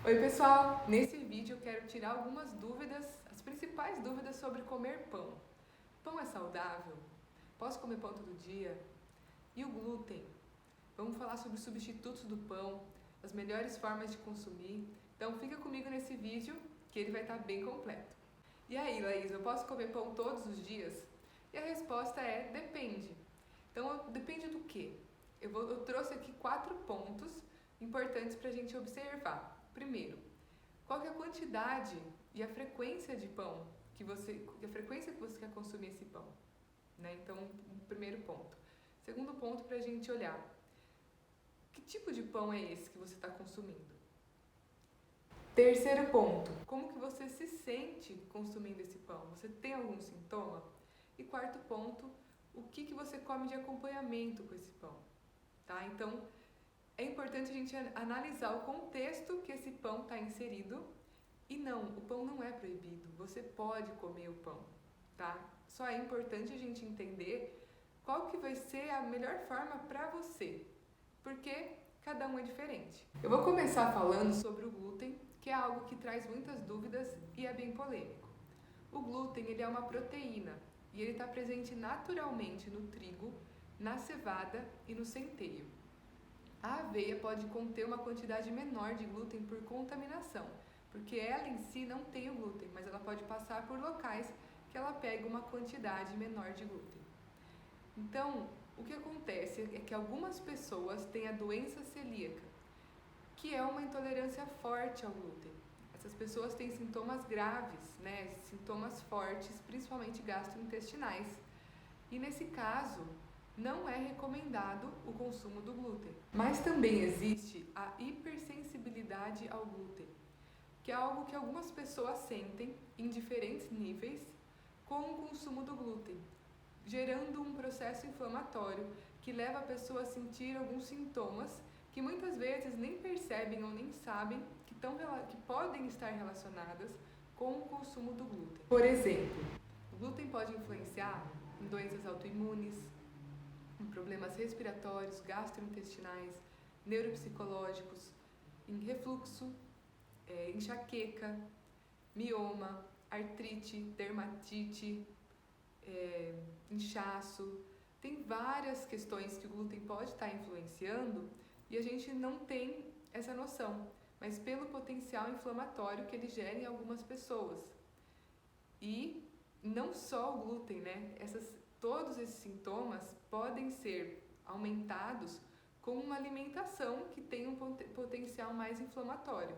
Oi pessoal, nesse vídeo eu quero tirar algumas dúvidas, as principais dúvidas sobre comer pão. Pão é saudável? Posso comer pão todo dia? E o glúten? Vamos falar sobre os substitutos do pão, as melhores formas de consumir. Então fica comigo nesse vídeo que ele vai estar bem completo. E aí, Laís, eu posso comer pão todos os dias? E a resposta é depende. Então depende do quê? Eu trouxe aqui 4 pontos importantes para a gente observar. Primeiro, qual que é a quantidade e a frequência de pão a frequência que você quer consumir esse pão, né? Então, primeiro ponto. Segundo ponto para a gente olhar, que tipo de pão é esse que você está consumindo? Terceiro ponto, como que você se sente consumindo esse pão? Você tem algum sintoma? E quarto ponto, o que você come de acompanhamento com esse pão, tá? Então, é importante a gente analisar o contexto que esse pão está inserido. E não, o pão não é proibido, você pode comer o pão, tá? Só é importante a gente entender qual que vai ser a melhor forma para você, porque cada um é diferente. Eu vou começar falando sobre o glúten, que é algo que traz muitas dúvidas e é bem polêmico. O glúten, ele é uma proteína e ele está presente naturalmente no trigo, na cevada e no centeio. A aveia pode conter uma quantidade menor de glúten por contaminação, porque ela em si não tem o glúten, mas ela pode passar por locais que ela pega uma quantidade menor de glúten. Então, o que acontece é que algumas pessoas têm a doença celíaca, que é uma intolerância forte ao glúten. Essas pessoas têm sintomas graves, né? Sintomas fortes, principalmente gastrointestinais. E nesse caso, não é recomendado o consumo do glúten. Mas também existe a hipersensibilidade ao glúten, que é algo que algumas pessoas sentem em diferentes níveis com o consumo do glúten, gerando um processo inflamatório que leva a pessoa a sentir alguns sintomas que muitas vezes nem percebem ou nem sabem que podem estar relacionadas com o consumo do glúten. Por exemplo, o glúten pode influenciar em doenças autoimunes, em problemas respiratórios, gastrointestinais, neuropsicológicos, em refluxo, enxaqueca, mioma, artrite, dermatite, inchaço. Tem várias questões que o glúten pode estar influenciando e a gente não tem essa noção, mas pelo potencial inflamatório que ele gera em algumas pessoas. E não só o glúten, né? Todos esses sintomas podem ser aumentados com uma alimentação que tem um potencial mais inflamatório.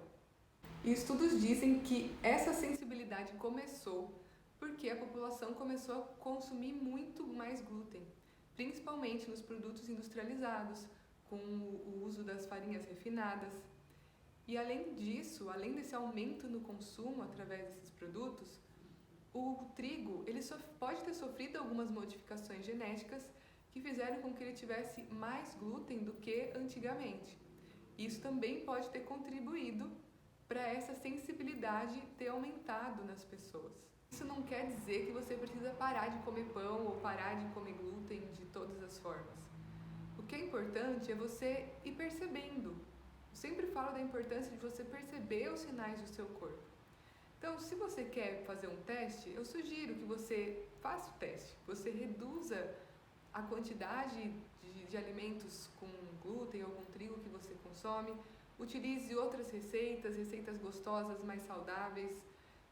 E estudos dizem que essa sensibilidade começou porque a população começou a consumir muito mais glúten, principalmente nos produtos industrializados, com o uso das farinhas refinadas. E além disso, além desse aumento no consumo através desses produtos, o trigo ele pode ter sofrido algumas modificações genéticas que fizeram com que ele tivesse mais glúten do que antigamente. Isso também pode ter contribuído para essa sensibilidade ter aumentado nas pessoas. Isso não quer dizer que você precisa parar de comer pão ou parar de comer glúten de todas as formas. O que é importante é você ir percebendo. Eu sempre falo da importância de você perceber os sinais do seu corpo. Então, se você quer fazer um teste, eu sugiro que você faça o teste. Você reduza a quantidade de alimentos com glúten ou com trigo que você consome. Utilize outras receitas gostosas, mais saudáveis,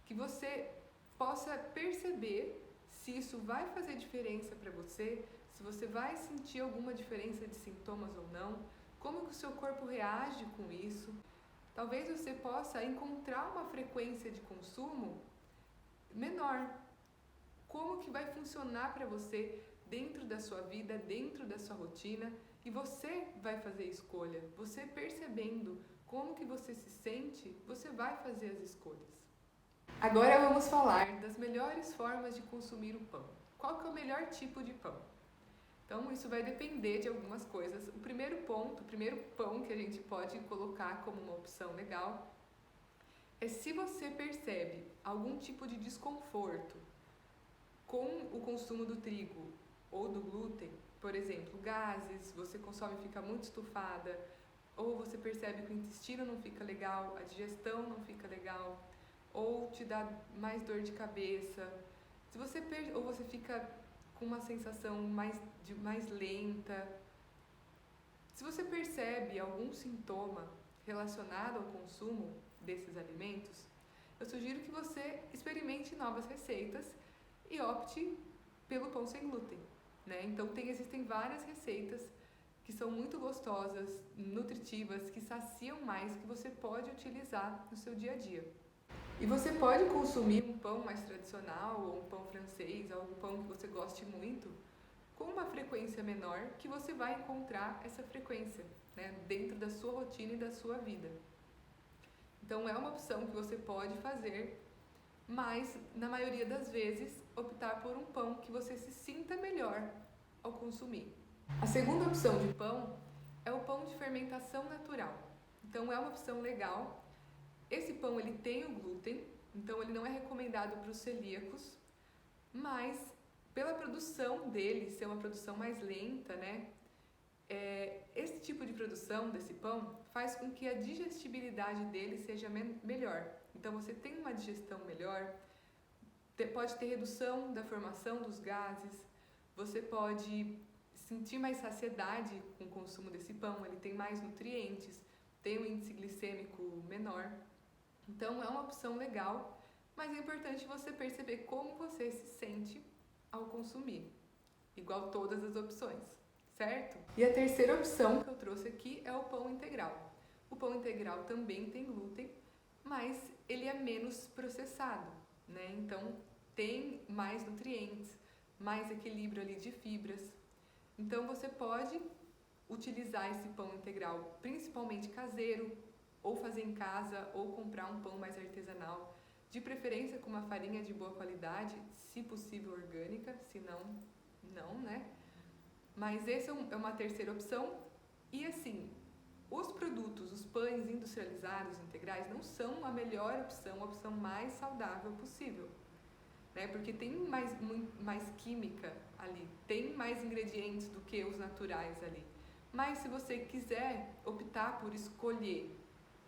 que você possa perceber se isso vai fazer diferença para você, se você vai sentir alguma diferença de sintomas ou não, como que o seu corpo reage com isso. Talvez você possa encontrar uma frequência de consumo menor. Como que vai funcionar para você dentro da sua vida, dentro da sua rotina, e você vai fazer escolha. Você percebendo como que você se sente, você vai fazer as escolhas. Agora vamos falar das melhores formas de consumir o pão. Qual que é o melhor tipo de pão? Então isso vai depender de algumas coisas. O primeiro pão que a gente pode colocar como uma opção legal é se você percebe algum tipo de desconforto com o consumo do trigo ou do glúten, por exemplo, gases, você consome e fica muito estufada, ou você percebe que o intestino não fica legal, a digestão não fica legal, ou te dá mais dor de cabeça, se você ou você fica com uma sensação mais lenta, se você percebe algum sintoma relacionado ao consumo desses alimentos, eu sugiro que você experimente novas receitas e opte pelo pão sem glúten, né? Então existem várias receitas que são muito gostosas, nutritivas, que saciam mais, que você pode utilizar no seu dia a dia. E você pode consumir um pão mais tradicional, ou um pão francês, ou um pão que você goste muito, com uma frequência menor, que você vai encontrar essa frequência, né, dentro da sua rotina e da sua vida. Então é uma opção que você pode fazer, mas na maioria das vezes optar por um pão que você se sinta melhor ao consumir. A segunda opção de pão é o pão de fermentação natural. Então é uma opção legal. Esse pão ele tem o glúten, então ele não é recomendado para os celíacos, mas pela produção dele ser uma produção mais lenta, né? Esse tipo de produção desse pão faz com que a digestibilidade dele seja melhor. Então você tem uma digestão melhor, pode ter redução da formação dos gases, você pode sentir mais saciedade com o consumo desse pão, ele tem mais nutrientes, tem um índice glicêmico menor. Então é uma opção legal, mas é importante você perceber como você se sente ao consumir, igual todas as opções, certo? E a terceira opção que eu trouxe aqui é o pão integral. O pão integral também tem glúten, mas ele é menos processado, né? Então tem mais nutrientes, mais equilíbrio ali de fibras. Então você pode utilizar esse pão integral, principalmente caseiro, ou fazer em casa, ou comprar um pão mais artesanal, de preferência com uma farinha de boa qualidade, se possível orgânica, se não, né? Mas essa é uma terceira opção. E assim, os produtos, os pães industrializados, integrais, não são a melhor opção, a opção mais saudável possível, né? Porque tem mais química ali, tem mais ingredientes do que os naturais ali. Mas se você quiser optar por escolher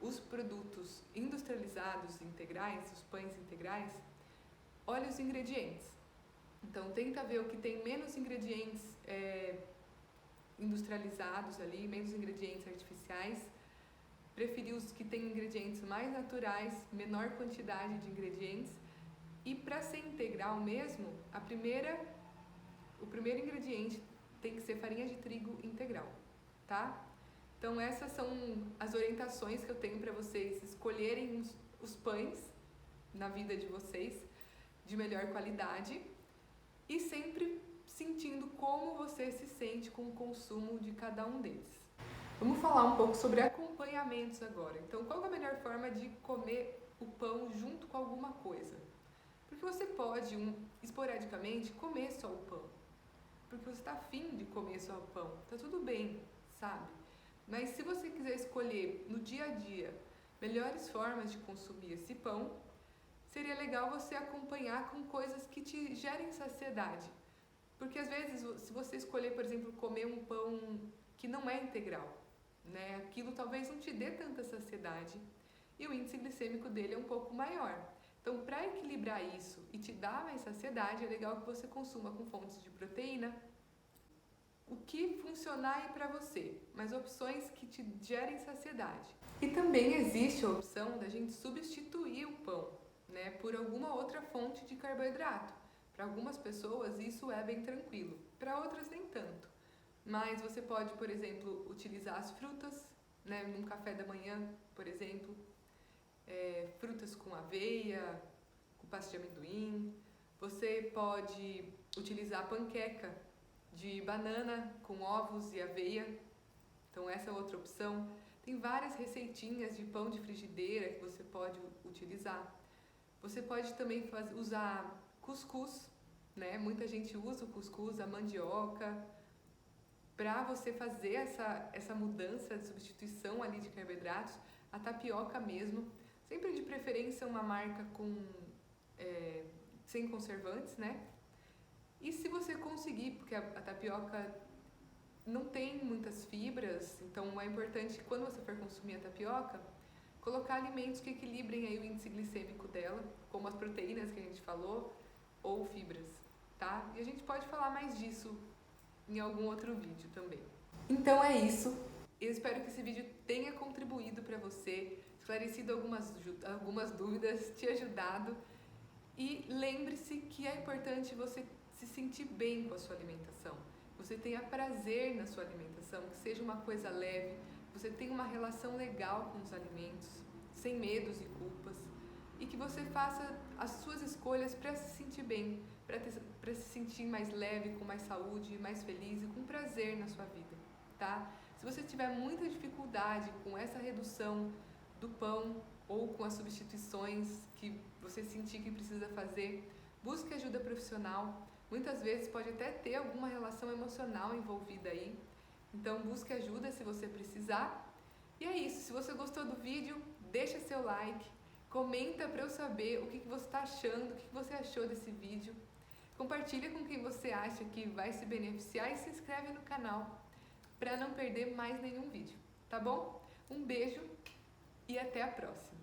os produtos industrializados integrais, os pães integrais, olha os ingredientes. Então tenta ver o que tem menos ingredientes industrializados ali, menos ingredientes artificiais, preferir os que têm ingredientes mais naturais, menor quantidade de ingredientes. E para ser integral mesmo, o primeiro ingrediente tem que ser farinha de trigo integral, tá? Então essas são as orientações que eu tenho para vocês escolherem os pães na vida de vocês de melhor qualidade e sempre sentindo como você se sente com o consumo de cada um deles. Vamos falar um pouco sobre acompanhamentos agora. Então qual é a melhor forma de comer o pão junto com alguma coisa? Porque você pode, esporadicamente, comer só o pão. Porque você está afim de comer só o pão. Tá tudo bem, sabe? Mas se você quiser escolher no dia a dia melhores formas de consumir esse pão, seria legal você acompanhar com coisas que te gerem saciedade. Porque às vezes, se você escolher, por exemplo, comer um pão que não é integral, né, aquilo talvez não te dê tanta saciedade e o índice glicêmico dele é um pouco maior. Então, para equilibrar isso e te dar mais saciedade, é legal que você consuma com fontes de proteína, o que funcionar aí para você, mas opções que te gerem saciedade. E também existe a opção da gente substituir o pão, né, por alguma outra fonte de carboidrato. Para algumas pessoas isso é bem tranquilo, para outras nem tanto. Mas você pode, por exemplo, utilizar as frutas, né, num café da manhã, por exemplo, frutas com aveia, com pasta de amendoim. Você pode utilizar panqueca de banana com ovos e aveia, então essa é outra opção. Tem várias receitinhas de pão de frigideira que você pode utilizar. Você pode também usar cuscuz, né? Muita gente usa o cuscuz, a mandioca, para você fazer essa mudança de substituição ali de carboidratos. A tapioca mesmo, sempre de preferência uma marca sem conservantes, né? E se você conseguir, porque a tapioca não tem muitas fibras, então é importante, quando você for consumir a tapioca, colocar alimentos que equilibrem aí o índice glicêmico dela, como as proteínas que a gente falou, ou fibras, tá? E a gente pode falar mais disso em algum outro vídeo também. Então é isso. Eu espero que esse vídeo tenha contribuído para você, esclarecido algumas dúvidas, te ajudado. E lembre-se que é importante você se sentir bem com a sua alimentação. Você tenha prazer na sua alimentação, que seja uma coisa leve, você tenha uma relação legal com os alimentos, sem medos e culpas, e que você faça as suas escolhas para se sentir bem, para se sentir mais leve, com mais saúde, mais feliz e com prazer na sua vida, tá? Se você tiver muita dificuldade com essa redução do pão ou com as substituições que você sentir que precisa fazer, busque ajuda profissional. Muitas vezes pode até ter alguma relação emocional envolvida aí, então busque ajuda se você precisar. E é isso, se você gostou do vídeo, deixa seu like, comenta para eu saber o que você está achando, o que você achou desse vídeo. Compartilha com quem você acha que vai se beneficiar e se inscreve no canal para não perder mais nenhum vídeo, tá bom? Um beijo e até a próxima!